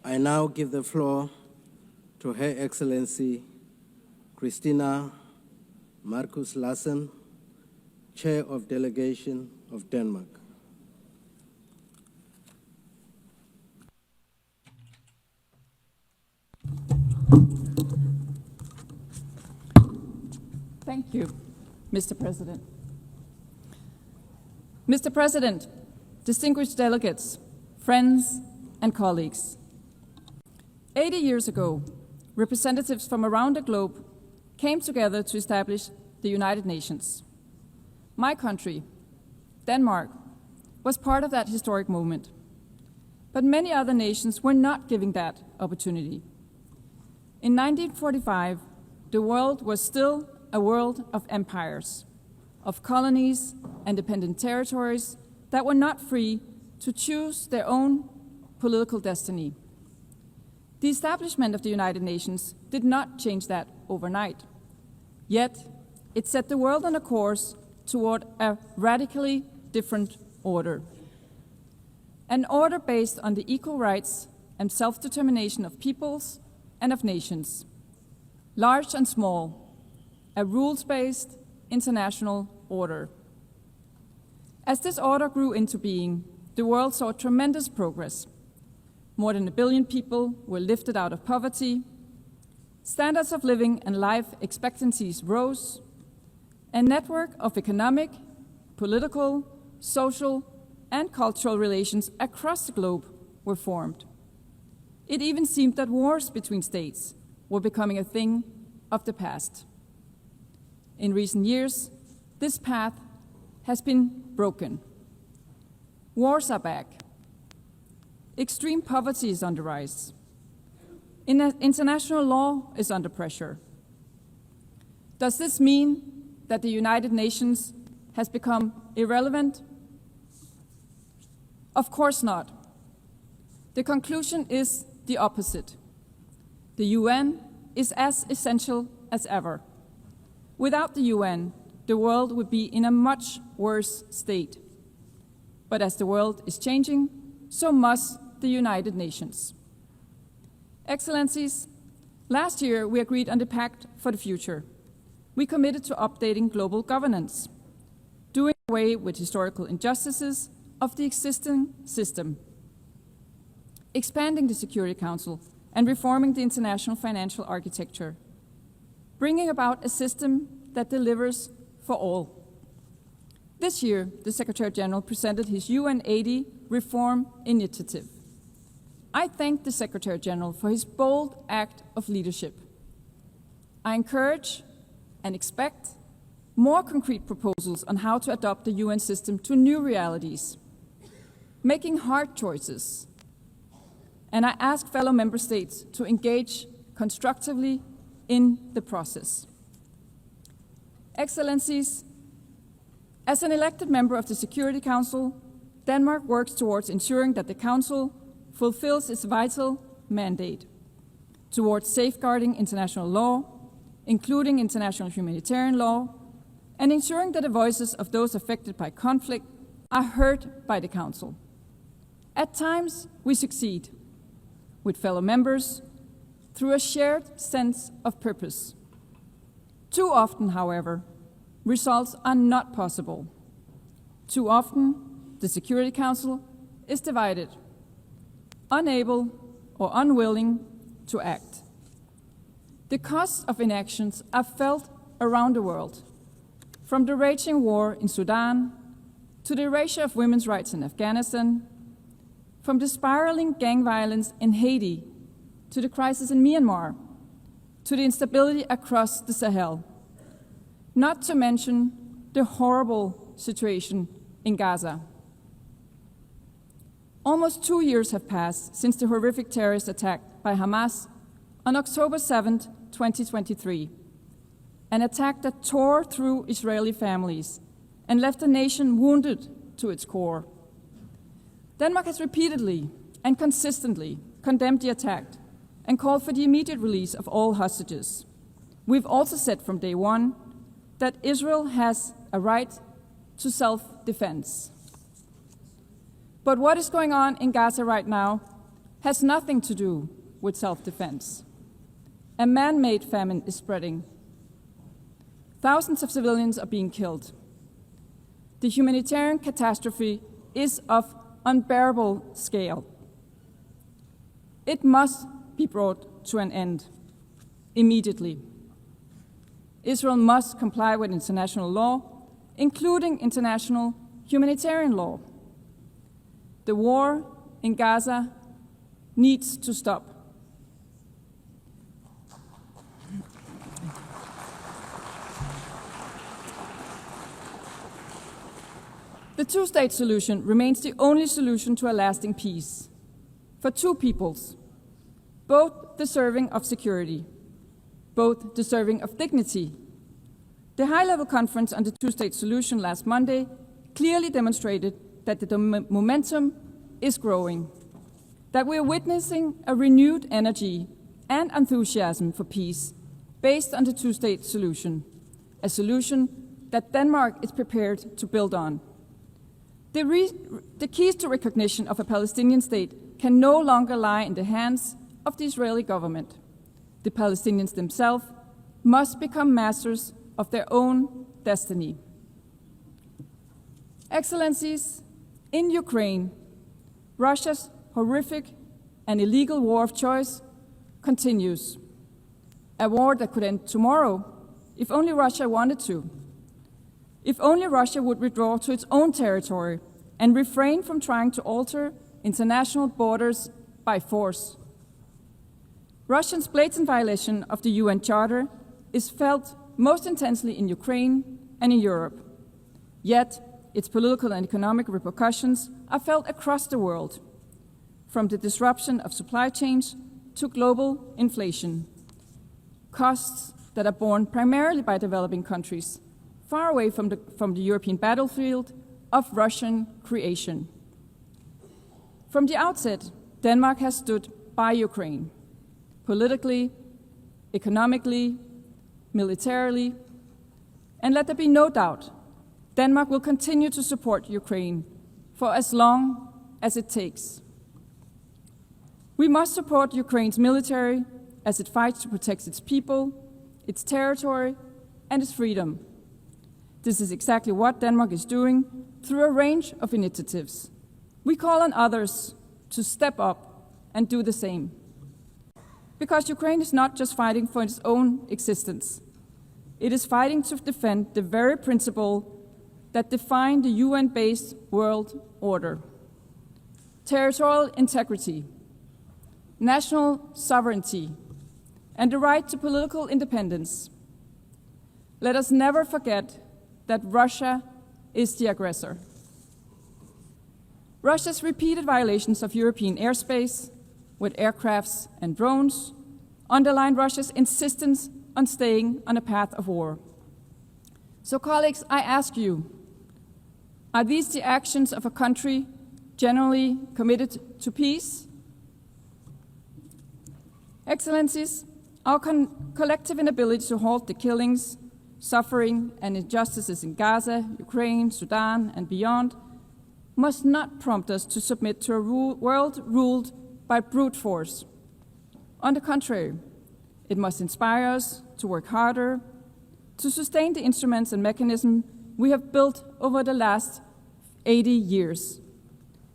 I now give the floor to Her Excellency Christina Markus Lassen, Chair of Delegation of Denmark. Thank you, Mr. President. Mr. President, distinguished delegates, friends, and colleagues. 80 years ago, representatives from around the globe came together to establish the United Nations. My country, Denmark, was part of that historic moment. But many other nations were not given that opportunity. In 1945, the world was still a world of empires, of colonies and dependent territories that were not free to choose their own political destiny. The establishment of the United Nations did not change that overnight. Yet, it set the world on a course toward a radically different order. An order based on the equal rights and self-determination of peoples and of nations, large and small, a rules-based international order. As this order grew into being, the world saw tremendous progress. More than 1 billion people were lifted out of poverty, standards of living and life expectancies rose, a network of economic, political, social, and cultural relations across the globe were formed. It even seemed that wars between states were becoming a thing of the past. In recent years, this path has been broken. Wars are back. Extreme poverty is on the rise. International law is under pressure. Does this mean that the United Nations has become irrelevant? Of course not. The conclusion is the opposite. The UN is as essential as ever. Without the UN, the world would be in a much worse state. But as the world is changing, so must the United Nations. Excellencies, last year we agreed on the Pact for the Future. We committed to updating global governance, doing away with historical injustices of the existing system, expanding the Security Council and reforming the international financial architecture, bringing about a system that delivers for all. This year, the Secretary General presented his UN-80 reform initiative. I thank the Secretary General for his bold act of leadership. I encourage and expect more concrete proposals on how to adapt the UN system to new realities, making hard choices. And I ask fellow member states to engage constructively in the process. Excellencies, as an elected member of the Security Council, Denmark works towards ensuring that the Council fulfills its vital mandate towards safeguarding international law, including international humanitarian law, and ensuring that the voices of those affected by conflict are heard by the Council. At times, we succeed with fellow members through a shared sense of purpose. Too often, however, results are not possible. Too often, the Security Council is divided, unable or unwilling to act. The costs of inactions are felt around the world, from the raging war in Sudan to the erasure of women's rights in Afghanistan, from the spiraling gang violence in Haiti to the crisis in Myanmar, to the instability across the Sahel, not to mention the horrible situation in Gaza. Almost 2 years have passed since the horrific terrorist attack by Hamas on October 7, 2023, an attack that tore through Israeli families and left the nation wounded to its core. Denmark has repeatedly and consistently condemned the attack and called for the immediate release of all hostages. We've also said from day one that Israel has a right to self-defense. But what is going on in Gaza right now has nothing to do with self-defense. A man-made famine is spreading. Thousands of civilians are being killed. The humanitarian catastrophe is of unbearable scale. It must be brought to an end immediately. Israel must comply with international law, including international humanitarian law. The war in Gaza needs to stop. The two-state solution remains the only solution to a lasting peace for two peoples, both deserving of security, both deserving of dignity. The high-level conference on the two-state solution last Monday clearly demonstrated that the momentum is growing, that we are witnessing a renewed energy and enthusiasm for peace based on the two-state solution, a solution that Denmark is prepared to build on. The keys to recognition of a Palestinian state can no longer lie in the hands of the Israeli government. The Palestinians themselves must become masters of their own destiny. Excellencies, in Ukraine, Russia's horrific and illegal war of choice continues. A war that could end tomorrow if only Russia wanted to. If only Russia would withdraw to its own territory and refrain from trying to alter international borders by force. Russia's blatant violation of the UN Charter is felt most intensely in Ukraine and in Europe. Yet, its political and economic repercussions are felt across the world, from the disruption of supply chains to global inflation, costs that are borne primarily by developing countries, far away from the European battlefield of Russian creation. From the outset, Denmark has stood by Ukraine, politically, economically, militarily, and let there be no doubt, Denmark will continue to support Ukraine for as long as it takes. We must support Ukraine's military as it fights to protect its people, its territory, and its freedom. This is exactly what Denmark is doing through a range of initiatives. We call on others to step up and do the same. Because Ukraine is not just fighting for its own existence. It is fighting to defend the very principle that define the UN-based world order: territorial integrity, national sovereignty, and the right to political independence. Let us never forget that Russia is the aggressor. Russia's repeated violations of European airspace with aircrafts and drones underline Russia's insistence on staying on a path of war. So, colleagues, I ask you, are these the actions of a country generally committed to peace? Excellencies, our collective inability to halt the killings, suffering, and injustices in Gaza, Ukraine, Sudan, and beyond must not prompt us to submit to a world ruled by brute force. On the contrary, it must inspire us to work harder, to sustain the instruments and mechanisms we have built over the last 80 years.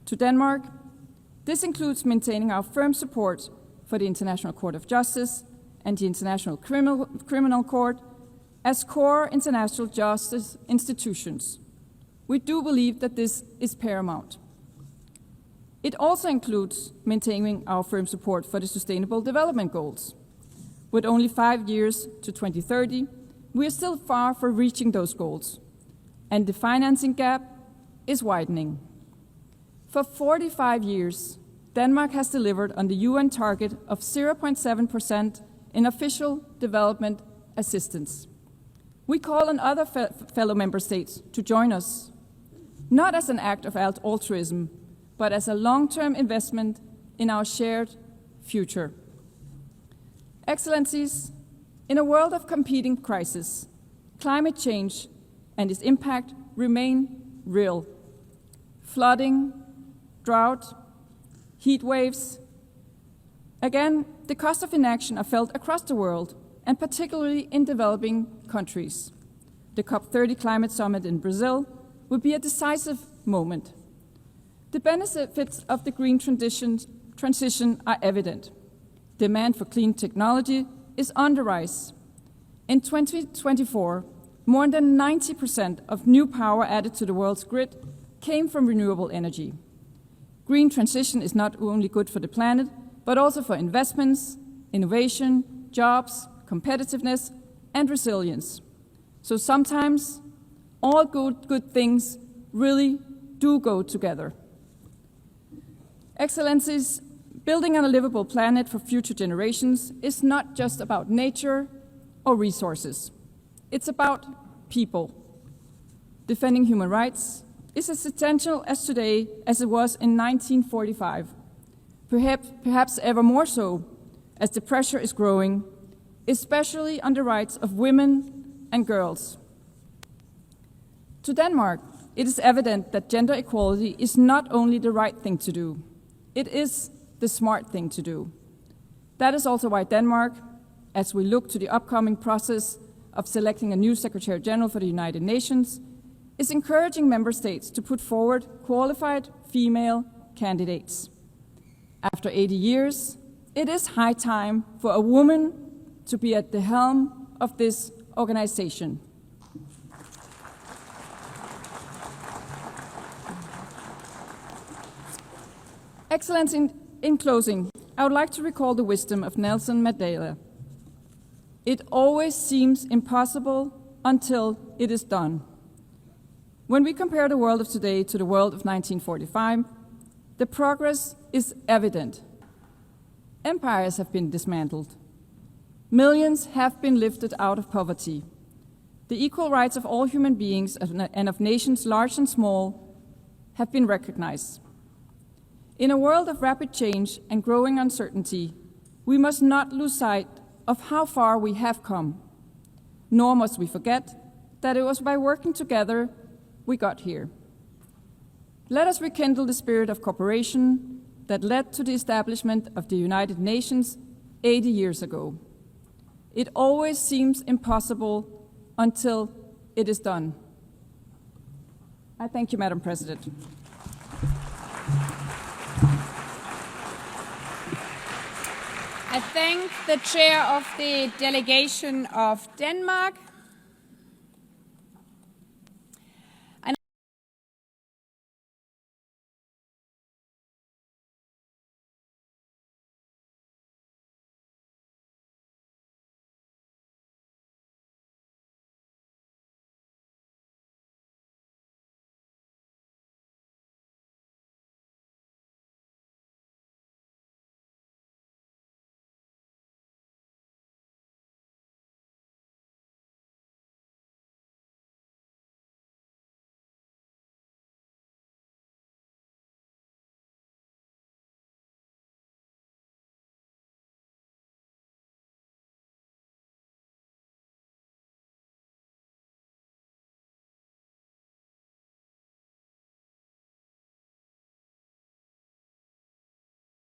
To Denmark, this includes maintaining our firm support for the International Court of Justice and the International Criminal Court as core international justice institutions. We do believe that this is paramount. It also includes maintaining our firm support for the Sustainable Development Goals. With only 5 years to 2030, we are still far from reaching those goals, and the financing gap is widening. For 45 years, Denmark has delivered on the UN target of 0.7% in official development assistance. We call on other fellow member states to join us, not as an act of altruism, but as a long-term investment in our shared future. Excellencies, in a world of competing crises, climate change and its impact remain real. Flooding, drought, heat waves, Again, the cost of inaction are felt across the world, and particularly in developing countries. The COP30 climate summit in Brazil would be a decisive moment. The benefits of the green transition are evident. Demand for clean technology is on the rise. In 2024, more than 90% of new power added to the world's grid came from renewable energy. Green transition is not only good for the planet, but also for investments, innovation, jobs, competitiveness, and resilience. So sometimes all good things really do go together. Excellencies, building on a livable planet for future generations is not just about nature or resources. It's about people. Defending human rights is as essential as today as it was in 1945. Perhaps ever more so, as the pressure is growing, especially on the rights of women and girls. To Denmark, it is evident that gender equality is not only the right thing to do, it is the smart thing to do. That is also why Denmark, as we look to the upcoming process of selecting a new Secretary General for the United Nations, is encouraging member states to put forward qualified female candidates. After 80 years, it is high time for a woman to be at the helm of this organization. Excellence, in closing, I would like to recall the wisdom of Nelson Mandela. It always seems impossible until it is done. When we compare the world of today to the world of 1945, the progress is evident. Empires have been dismantled. Millions have been lifted out of poverty. The equal rights of all human beings and of nations large and small have been recognized. In a world of rapid change and growing uncertainty, we must not lose sight of how far we have come, nor must we forget that it was by working together we got here. Let us rekindle the spirit of cooperation that led to the establishment of the United Nations 80 years ago. It always seems impossible until it is done. I thank you, Madam President. I thank the chair of the delegation of Denmark,